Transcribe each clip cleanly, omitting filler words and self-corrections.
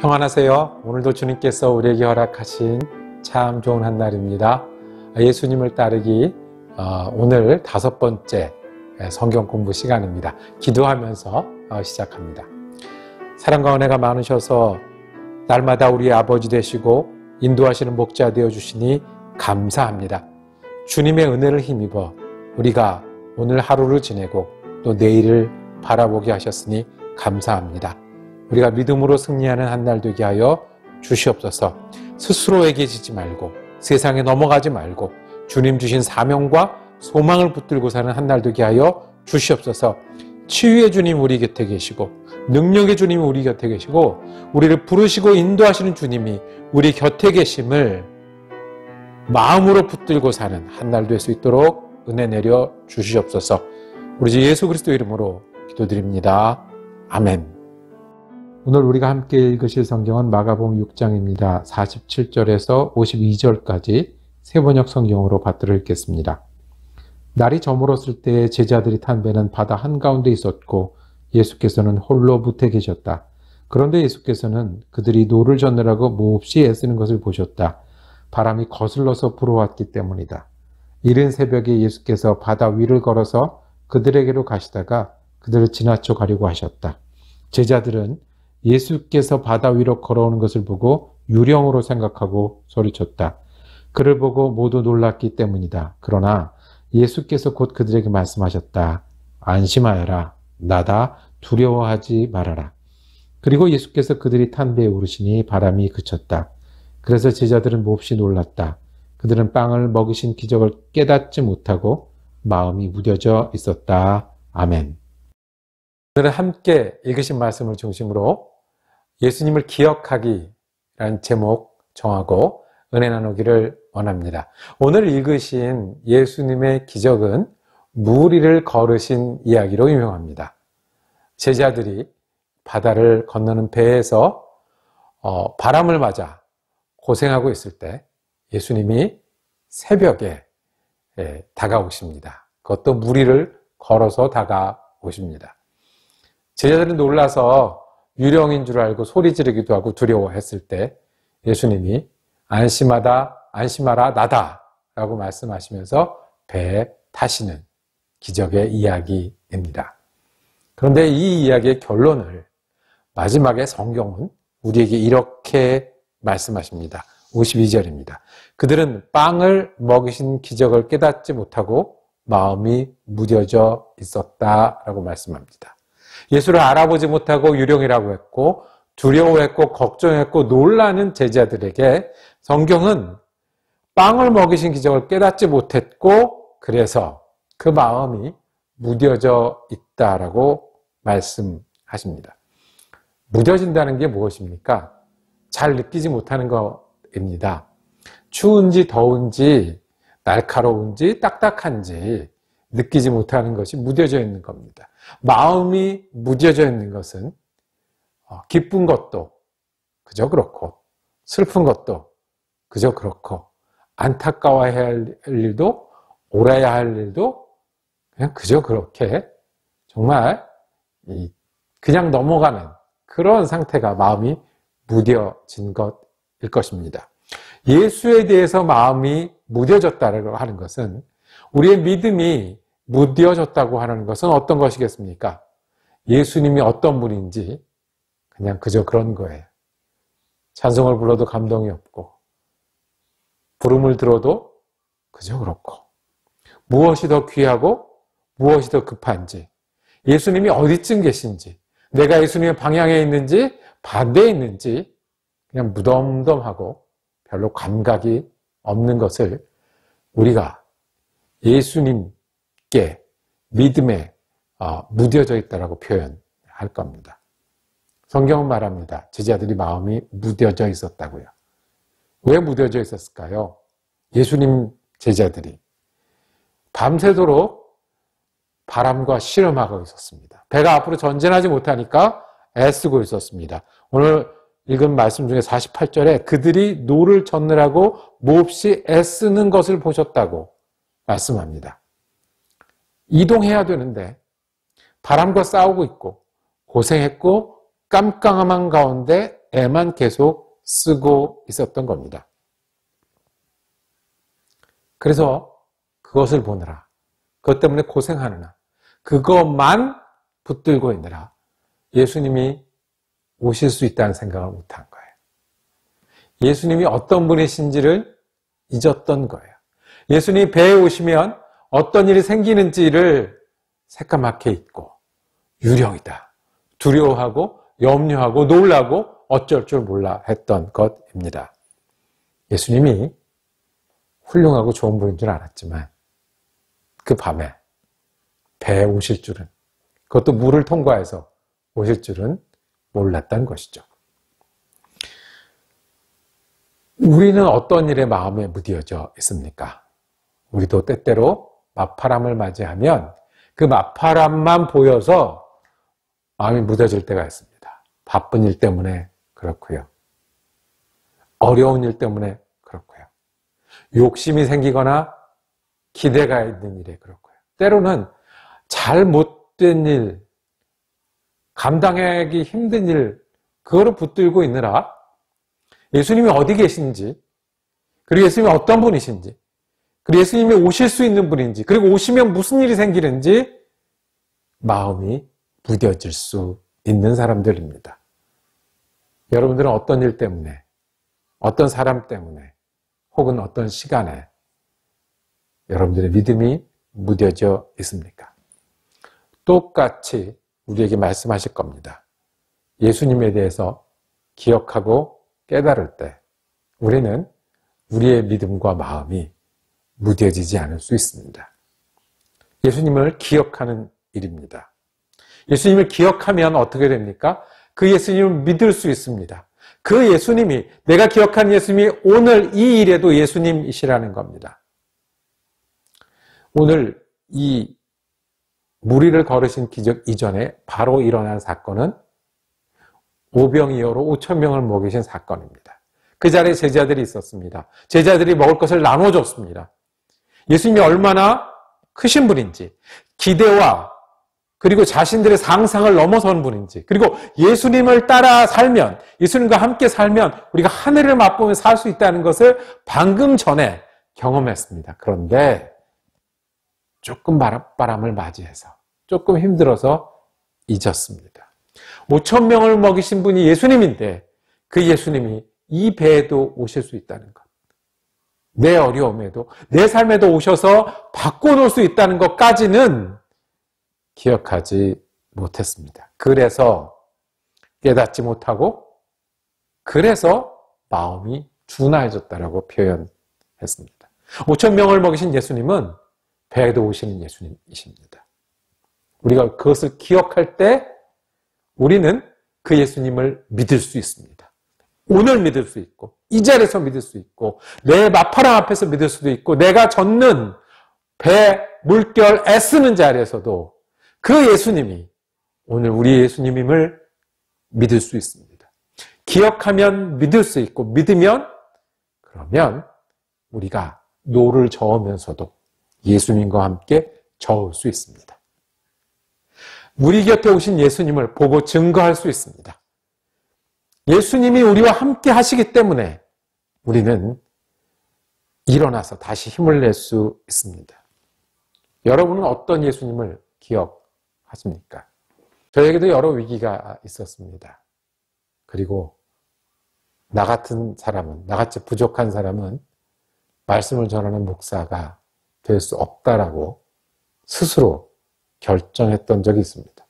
평안하세요. 오늘도 주님께서 우리에게 허락하신 참 좋은 한날입니다. 예수님을 따르기 오늘 5번째 성경 공부 시간입니다. 기도하면서 시작합니다. 사랑과 은혜가 많으셔서 날마다 우리의 아버지 되시고 인도하시는 목자 되어주시니 감사합니다. 주님의 은혜를 힘입어 우리가 오늘 하루를 지내고 또 내일을 바라보게 하셨으니 감사합니다. 우리가 믿음으로 승리하는 한 날 되게 하여 주시옵소서. 스스로에게 지지 말고 세상에 넘어가지 말고 주님 주신 사명과 소망을 붙들고 사는 한 날 되게 하여 주시옵소서. 치유의 주님 우리 곁에 계시고 능력의 주님 우리 곁에 계시고 우리를 부르시고 인도하시는 주님이 우리 곁에 계심을 마음으로 붙들고 사는 한 날 될 수 있도록 은혜 내려 주시옵소서. 우리 주 예수 그리스도 이름으로 기도드립니다. 아멘. 오늘 우리가 함께 읽으실 성경은 마가복음 6장입니다. 47절에서 52절까지 세번역 성경으로 받들어 읽겠습니다. 날이 저물었을 때 제자들이 탄 배는 바다 한가운데 있었고 예수께서는 홀로 무태 계셨다. 그런데 예수께서는 그들이 노를 젓느라고 몹시 애쓰는 것을 보셨다. 바람이 거슬러서 불어왔기 때문이다. 이른 새벽에 예수께서 바다 위를 걸어서 그들에게로 가시다가 그들을 지나쳐 가려고 하셨다. 제자들은 예수께서 바다 위로 걸어오는 것을 보고 유령으로 생각하고 소리쳤다. 그를 보고 모두 놀랐기 때문이다. 그러나 예수께서 곧 그들에게 말씀하셨다. 안심하여라. 나다. 두려워하지 말아라. 그리고 예수께서 그들이 탄 배에 오르시니 바람이 그쳤다. 그래서 제자들은 몹시 놀랐다. 그들은 빵을 먹이신 기적을 깨닫지 못하고 마음이 무뎌져 있었다. 아멘. 오늘은 함께 읽으신 말씀을 중심으로 예수님을 기억하기라는 제목 정하고 은혜 나누기를 원합니다. 오늘 읽으신 예수님의 기적은 물 위를 걸으신 이야기로 유명합니다. 제자들이 바다를 건너는 배에서 바람을 맞아 고생하고 있을 때 예수님이 새벽에 다가오십니다. 그것도 물 위를 걸어서 다가오십니다. 제자들은 놀라서 유령인 줄 알고 소리 지르기도 하고 두려워했을 때 예수님이 안심하라 나다 라고 말씀하시면서 배에 타시는 기적의 이야기입니다. 그런데 이 이야기의 결론을 마지막에 성경은 우리에게 이렇게 말씀하십니다. 52절입니다. 그들은 빵을 먹이신 기적을 깨닫지 못하고 마음이 무뎌져 있었다라고 말씀합니다. 예수를 알아보지 못하고 유령이라고 했고 두려워했고 걱정했고 놀라는 제자들에게 성경은 빵을 먹이신 기적을 깨닫지 못했고 그래서 그 마음이 무뎌져 있다라고 말씀하십니다. 무뎌진다는 게 무엇입니까? 잘 느끼지 못하는 것입니다. 추운지 더운지 날카로운지 딱딱한지 느끼지 못하는 것이 무뎌져 있는 겁니다. 마음이 무뎌져 있는 것은 기쁜 것도 그저 그렇고 슬픈 것도 그저 그렇고 안타까워해야 할 일도 오라야 할 일도 그냥 그저 그렇게 정말 그냥 넘어가는 그런 상태가 마음이 무뎌진 것일 것입니다. 예수에 대해서 마음이 무뎌졌다고 하는 것은 우리의 믿음이 무뎌졌다고 하는 것은 어떤 것이겠습니까? 예수님이 어떤 분인지 그냥 그저 그런 거예요. 찬송을 불러도 감동이 없고 부름을 들어도 그저 그렇고 무엇이 더 귀하고 무엇이 더 급한지 예수님이 어디쯤 계신지 내가 예수님의 방향에 있는지 반대에 있는지 그냥 무덤덤하고 별로 감각이 없는 것을 우리가 예수님께 믿음에 무뎌져 있다라고 표현할 겁니다. 성경은 말합니다. 제자들이 마음이 무뎌져 있었다고요. 왜 무뎌져 있었을까요? 예수님 제자들이 밤새도록 바람과 씨름하고 있었습니다. 배가 앞으로 전진하지 못하니까 애쓰고 있었습니다. 오늘 읽은 말씀 중에 48절에 그들이 노를 젓느라고 몹시 애쓰는 것을 보셨다고 말씀합니다. 이동해야 되는데 바람과 싸우고 있고 고생했고 깜깜한 가운데 애만 계속 쓰고 있었던 겁니다. 그래서 그것을 보느라, 그것 때문에 고생하느라, 그것만 붙들고 있느라 예수님이 오실 수 있다는 생각을 못한 거예요. 예수님이 어떤 분이신지를 잊었던 거예요. 예수님이 배에 오시면 어떤 일이 생기는지를 새까맣게 잊고 유령이다, 두려워하고 염려하고 놀라고 어쩔 줄 몰라 했던 것입니다. 예수님이 훌륭하고 좋은 분인 줄 알았지만 그 밤에 배에 오실 줄은, 그것도 물을 통과해서 오실 줄은 몰랐다는 것이죠. 우리는 어떤 일에 마음에 무뎌져 있습니까? 우리도 때때로 맞바람을 맞이하면 그 맞바람만 보여서 마음이 무뎌질 때가 있습니다. 바쁜 일 때문에 그렇고요. 어려운 일 때문에 그렇고요. 욕심이 생기거나 기대가 있는 일에 그렇고요. 때로는 잘 못된 일, 감당하기 힘든 일, 그거를 붙들고 있느라 예수님이 어디 계신지, 그리고 예수님이 어떤 분이신지, 그리고 예수님이 오실 수 있는 분인지, 그리고 오시면 무슨 일이 생기는지 마음이 무뎌질 수 있는 사람들입니다. 여러분들은 어떤 일 때문에, 어떤 사람 때문에, 혹은 어떤 시간에 여러분들의 믿음이 무뎌져 있습니까? 똑같이 우리에게 말씀하실 겁니다. 예수님에 대해서 기억하고 깨달을 때 우리는 우리의 믿음과 마음이 무뎌지지 않을 수 있습니다. 예수님을 기억하는 일입니다. 예수님을 기억하면 어떻게 됩니까? 그 예수님을 믿을 수 있습니다. 그 예수님이, 내가 기억하는 예수님이 오늘 이 일에도 예수님이시라는 겁니다. 오늘 이 무리를 걸으신 기적 이전에 바로 일어난 사건은 오병이어로 5,000명을 먹이신 사건입니다. 그 자리에 제자들이 있었습니다. 제자들이 먹을 것을 나눠줬습니다. 예수님이 얼마나 크신 분인지, 기대와 그리고 자신들의 상상을 넘어선 분인지, 그리고 예수님을 따라 살면, 예수님과 함께 살면 우리가 하늘을 맛보며 살 수 있다는 것을 방금 전에 경험했습니다. 그런데 조금 바람을 맞이해서, 조금 힘들어서 잊었습니다. 5,000명을 먹이신 분이 예수님인데 그 예수님이 이 배에도 오실 수 있다는 것, 내 어려움에도, 내 삶에도 오셔서 바꿔놓을 수 있다는 것까지는 기억하지 못했습니다. 그래서 깨닫지 못하고, 그래서 마음이 둔하여졌다라고 표현했습니다. 5,000명을 먹이신 예수님은 배에도 오시는 예수님이십니다. 우리가 그것을 기억할 때 우리는 그 예수님을 믿을 수 있습니다. 오늘 믿을 수 있고, 이 자리에서 믿을 수 있고, 내 마파랑 앞에서 믿을 수도 있고, 내가 젓는 배, 물결, 애쓰는 자리에서도 그 예수님이 오늘 우리 예수님임을 믿을 수 있습니다. 기억하면 믿을 수 있고, 믿으면, 그러면 우리가 노를 저으면서도 예수님과 함께 저을 수 있습니다. 우리 곁에 오신 예수님을 보고 증거할 수 있습니다. 예수님이 우리와 함께 하시기 때문에 우리는 일어나서 다시 힘을 낼 수 있습니다. 여러분은 어떤 예수님을 기억하십니까? 저에게도 여러 위기가 있었습니다. 그리고 나 같은 사람은, 나같이 부족한 사람은 말씀을 전하는 목사가 될 수 없다라고 스스로 결정했던 적이 있습니다.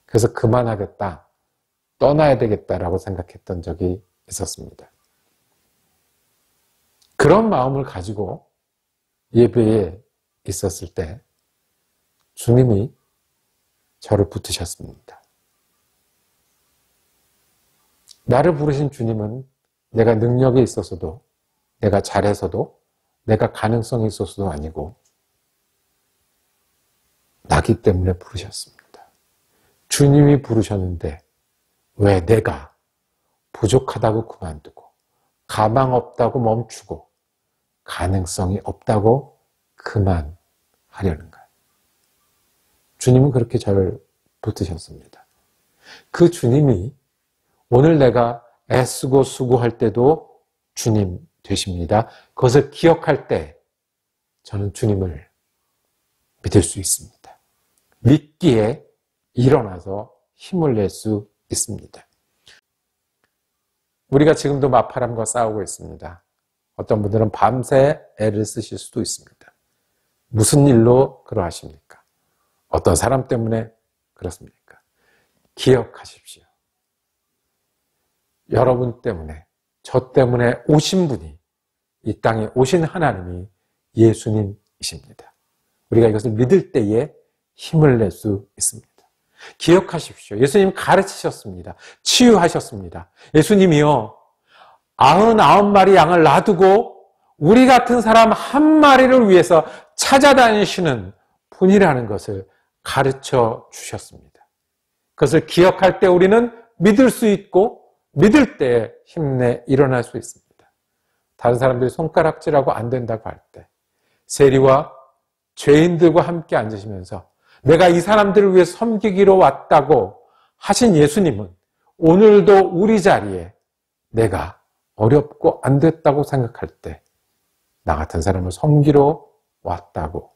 그래서 그만하겠다, 떠나야 되겠다라고 생각했던 적이 있었습니다. 그런 마음을 가지고 예배에 있었을 때 주님이 저를 붙드셨습니다. 나를 부르신 주님은 내가 능력이 있어서도, 내가 잘해서도, 내가 가능성이 있어서도 아니고 나기 때문에 부르셨습니다. 주님이 부르셨는데 왜 내가 부족하다고 그만두고, 가망 없다고 멈추고, 가능성이 없다고 그만하려는가? 주님은 그렇게 저를 붙드셨습니다. 그 주님이 오늘 내가 애쓰고 수고할 때도 주님 되십니다. 그것을 기억할 때 저는 주님을 믿을 수 있습니다. 믿기에 일어나서 힘을 낼 수 있습니다. 우리가 지금도 마파람과 싸우고 있습니다. 어떤 분들은 밤새 애를 쓰실 수도 있습니다. 무슨 일로 그러하십니까? 어떤 사람 때문에 그렇습니까? 기억하십시오. 여러분 때문에, 저 때문에 오신 분이, 이 땅에 오신 하나님이 예수님이십니다. 우리가 이것을 믿을 때에 힘을 낼 수 있습니다. 기억하십시오. 예수님 가르치셨습니다. 치유하셨습니다. 예수님이요, 99마리 양을 놔두고 우리 같은 사람 한 마리를 위해서 찾아다니시는 분이라는 것을 가르쳐 주셨습니다. 그것을 기억할 때 우리는 믿을 수 있고 믿을 때 힘내 일어날 수 있습니다. 다른 사람들이 손가락질하고 안 된다고 할 때 세리와 죄인들과 함께 앉으시면서 내가 이 사람들을 위해 섬기기로 왔다고 하신 예수님은 오늘도 우리 자리에 내가 어렵고 안 됐다고 생각할 때 나 같은 사람을 섬기러 왔다고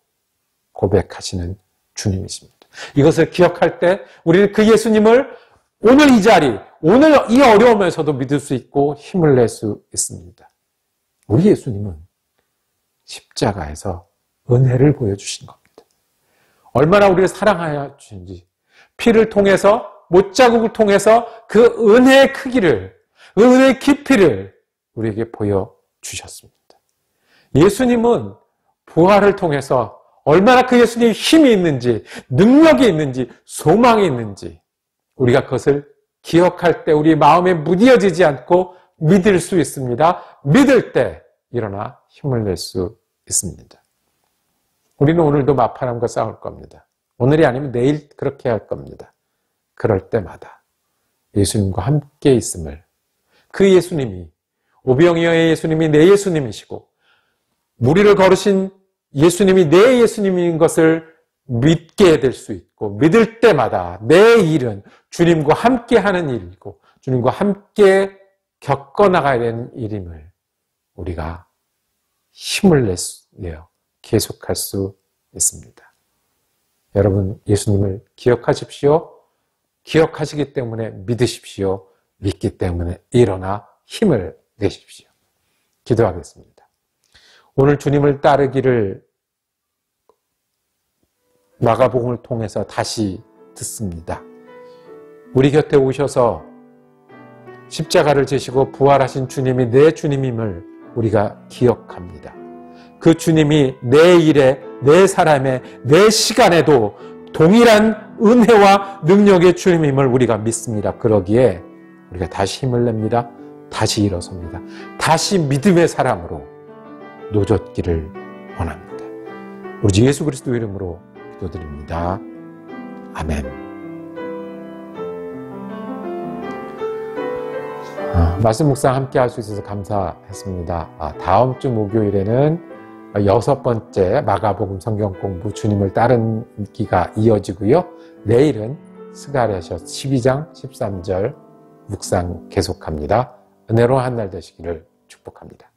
고백하시는 주님이십니다. 이것을 기억할 때 우리는 그 예수님을 오늘 이 자리, 오늘 이 어려움에서도 믿을 수 있고 힘을 낼 수 있습니다. 우리 예수님은 십자가에서 은혜를 보여주신 겁니다. 얼마나 우리를 사랑하여 주신지, 피를 통해서, 못자국을 통해서 그 은혜의 크기를, 그 은혜의 깊이를 우리에게 보여주셨습니다. 예수님은 부활을 통해서 얼마나 그 예수님의 힘이 있는지, 능력이 있는지, 소망이 있는지 우리가 그것을 기억할 때 우리 마음에 무뎌지지 않고 믿을 수 있습니다. 믿을 때 일어나 힘을 낼 수 있습니다. 우리는 오늘도 마파람과 싸울 겁니다. 오늘이 아니면 내일 그렇게 할 겁니다. 그럴 때마다 예수님과 함께 있음을, 그 예수님이, 오병이어의 예수님이 내 예수님이시고 무리를 걸으신 예수님이 내 예수님인 것을 믿게 될 수 있고, 믿을 때마다 내 일은 주님과 함께 하는 일이고 주님과 함께 겪어나가야 되는 일임을 우리가 힘을 내어 계속할 수 있습니다. 여러분, 예수님을 기억하십시오. 기억하시기 때문에 믿으십시오. 믿기 때문에 일어나 힘을 내십시오. 기도하겠습니다. 오늘 주님을 따르기를 마가복음을 통해서 다시 듣습니다. 우리 곁에 오셔서 십자가를 지시고 부활하신 주님이 내 주님임을 우리가 기억합니다. 그 주님이 내 일에, 내 삶에, 내 시간에도 동일한 은혜와 능력의 주님임을 우리가 믿습니다. 그러기에 우리가 다시 힘을 냅니다. 다시 일어섭니다. 다시 믿음의 사람으로 노젓기를 원합니다. 우리 주 예수 그리스도 이름으로 기도드립니다. 아멘. 말씀 묵상 함께 할 수 있어서 감사했습니다. 다음 주 목요일에는 6번째 마가복음 성경 공부 주님을 따르기가 이어지고요. 내일은 스가랴서 12장 13절 묵상 계속합니다. 은혜로운 한 날 되시기를 축복합니다.